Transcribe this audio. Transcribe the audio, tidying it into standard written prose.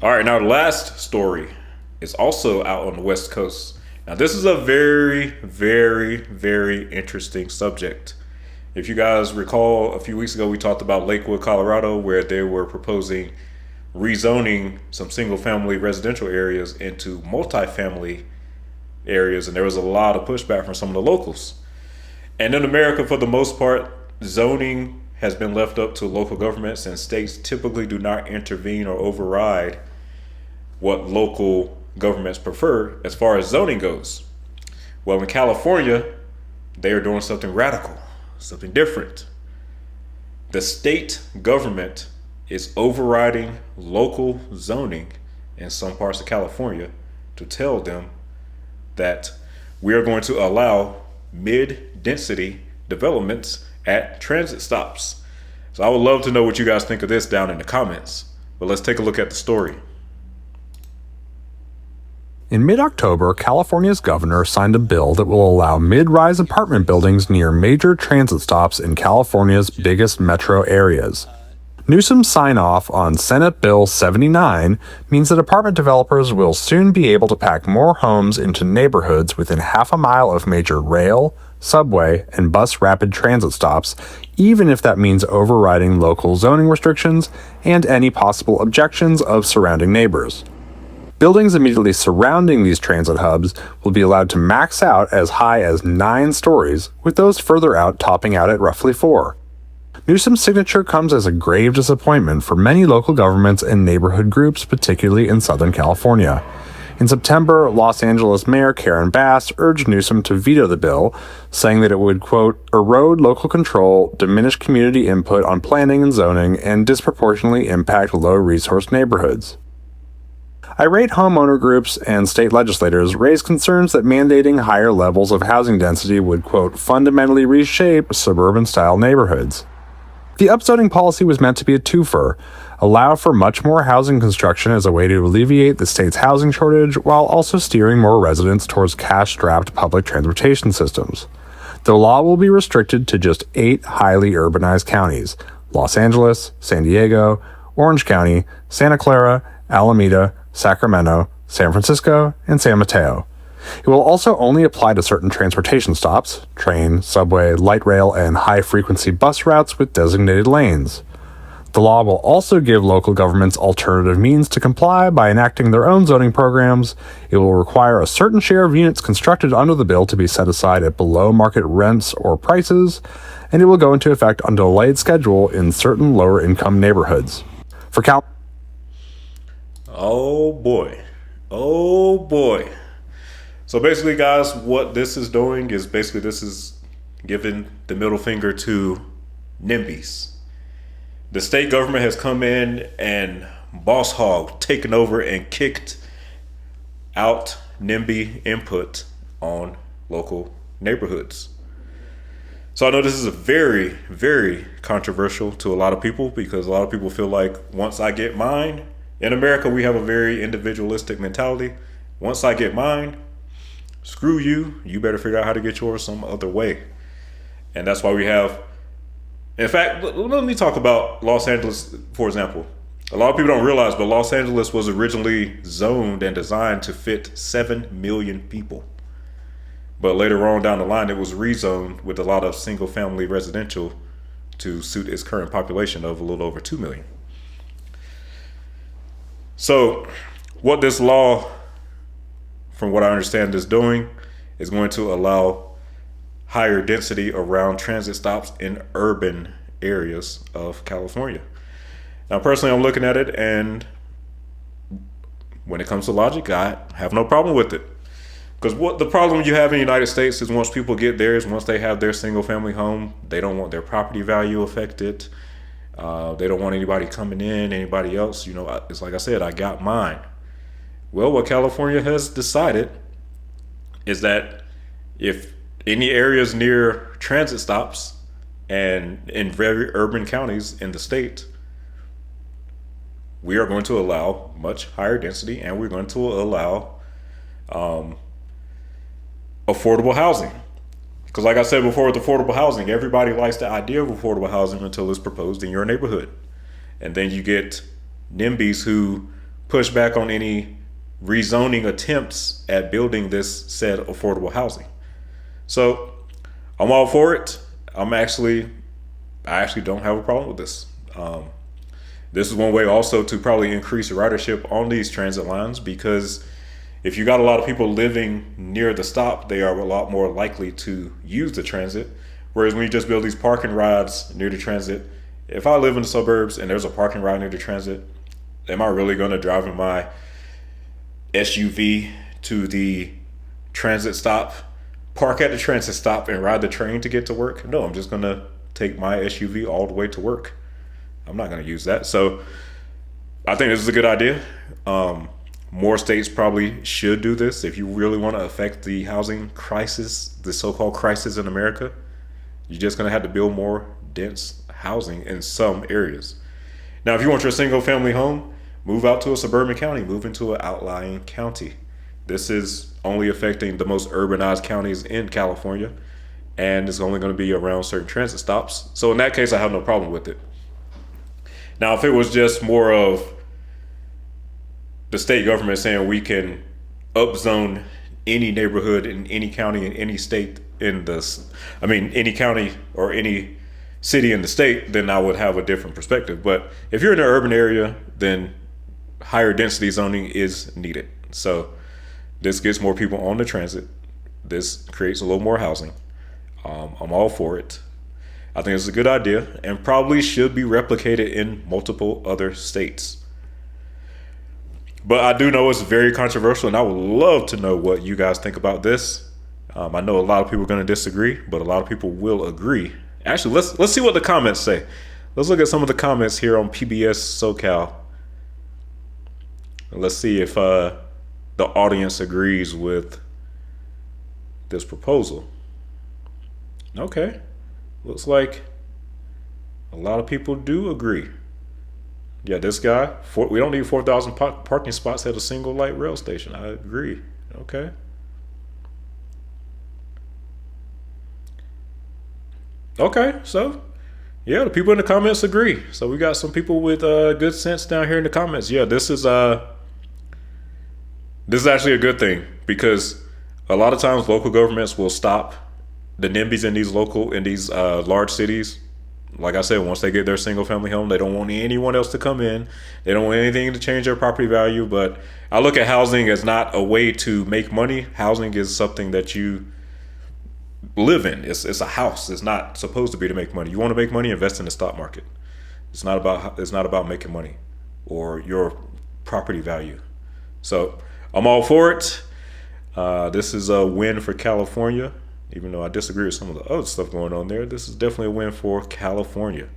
All right, now the last story is also out on the West Coast. Now, this is a very, very, very interesting subject. If you guys recall, a few weeks ago we talked about Lakewood, Colorado, where they were proposing rezoning some single family residential areas into multifamily areas, and there was a lot of pushback from some of the locals. And in America, for the most part, zoning has been left up to local governments, and states typically do not intervene or override what local governments prefer as far as zoning goes. Well, in California, they are doing something radical, something different. The state government is overriding local zoning in some parts of California to tell them that we are going to allow mid-density developments at transit stops. So I would love to know what you guys think of this down in the comments. But let's take a look at the story. In mid-October, California's governor signed a bill that will allow mid-rise apartment buildings near major transit stops in California's biggest metro areas. Newsom's sign-off on Senate Bill 79 means that apartment developers will soon be able to pack more homes into neighborhoods within half a mile of major rail, subway, and bus rapid transit stops, even if that means overriding local zoning restrictions and any possible objections of surrounding neighbors. Buildings immediately surrounding these transit hubs will be allowed to max out as high as 9 stories, with those further out topping out at roughly 4. Newsom's signature comes as a grave disappointment for many local governments and neighborhood groups, particularly in Southern California. In September, Los Angeles Mayor Karen Bass urged Newsom to veto the bill, saying that it would, quote, erode local control, diminish community input on planning and zoning, and disproportionately impact low-resource neighborhoods. Irate homeowner groups and state legislators raised concerns that mandating higher levels of housing density would, quote, fundamentally reshape suburban-style neighborhoods. The upzoning policy was meant to be a twofer, allow for much more housing construction as a way to alleviate the state's housing shortage while also steering more residents towards cash-strapped public transportation systems. The law will be restricted to just 8 highly urbanized counties: Los Angeles, San Diego, Orange County, Santa Clara, Alameda, Sacramento, San Francisco, and San Mateo. It will also only apply to certain transportation stops, train, subway, light rail, and high-frequency bus routes with designated lanes. The law will also give local governments alternative means to comply by enacting their own zoning programs. It will require a certain share of units constructed under the bill to be set aside at below-market rents or prices, and it will go into effect on a delayed schedule in certain lower-income neighborhoods. For Oh boy. Oh boy. So basically, guys, what this is doing is this is giving the middle finger to NIMBYs. The state government has come in and boss hog taken over and kicked out NIMBY input on local neighborhoods. So I know this is a very, very controversial to a lot of people, because a lot of people feel like once I get mine, in America, we have a very individualistic mentality. Once I get mine, screw you. You better figure out how to get yours some other way. And that's why we have, in fact, let me talk about Los Angeles, for example. A lot of people don't realize, but Los Angeles was originally zoned and designed to fit 7 million people. But later on down the line, it was rezoned with a lot of single family residential to suit its current population of a little over 2 million. So what this law, from what I understand, is doing is going to allow higher density around transit stops in urban areas of California. Now, personally, I'm looking at it, and when it comes to logic, I have no problem with it. Because what the problem you have in the United States is once people get theirs, once they have their single family home, they don't want their property value affected. They don't want anybody coming in, anybody else. You know, it's like I said, I got mine. Well, what California has decided is that if any areas near transit stops and in very urban counties in the state, we are going to allow much higher density, and we're going to allow affordable housing. Because like I said before, with affordable housing, everybody likes the idea of affordable housing until it's proposed in your neighborhood. And then you get NIMBYs who push back on any rezoning attempts at building this said affordable housing. So I'm all for it. I actually don't have a problem with this. This is one way also to probably increase ridership on these transit lines, because if you got a lot of people living near the stop, they are a lot more likely to use the transit. Whereas when you just build these parking rides near the transit, if I live in the suburbs and there's a parking ride near the transit, am I really going to drive in my SUV to the transit stop, park at the transit stop, and ride the train to get to work? No, I'm just going to take my SUV all the way to work. I'm not going to use that. So I think this is a good idea. More states probably should do this if you really want to affect the housing crisis, the so-called crisis in America. You're just going to have to build more dense housing in some areas. Now, if you want your single family home, move out to a suburban county, move into an outlying county. This is only affecting the most urbanized counties in California, and it's only going to be around certain transit stops. So in that case, I have no problem with it. Now, if it was just more of the state government saying we can upzone any neighborhood in any county in any state any county or any city in the state, then I would have a different perspective. But if you're in an urban area, then higher density zoning is needed. So this gets more people on the transit. This creates a little more housing. I'm all for it. I think it's a good idea and probably should be replicated in multiple other states. But I do know it's very controversial, and I would love to know what you guys think about this. I know a lot of people are going to disagree, but a lot of people will agree. Actually, let's see what the comments say. Let's look at some of the comments here on PBS SoCal. Let's see if the audience agrees with this proposal. Okay, looks like a lot of people do agree. Yeah, this guy, we don't need 4,000 parking spots at a single light rail station. I agree. Okay. Okay, so yeah, the people in the comments agree. So we got some people with good sense down here in the comments. Yeah, this is actually a good thing, because a lot of times local governments will stop the NIMBYs in these large cities. Like I said, once they get their single family home, they don't want anyone else to come in. They don't want anything to change their property value. But I look at housing as not a way to make money. Housing is something that you live in. It's a house. It's not supposed to be to make money. You want to make money, invest in the stock market. It's not about making money or your property value. So I'm all for it. This is a win for California. Even though I disagree with some of the other stuff going on there, this is definitely a win for California.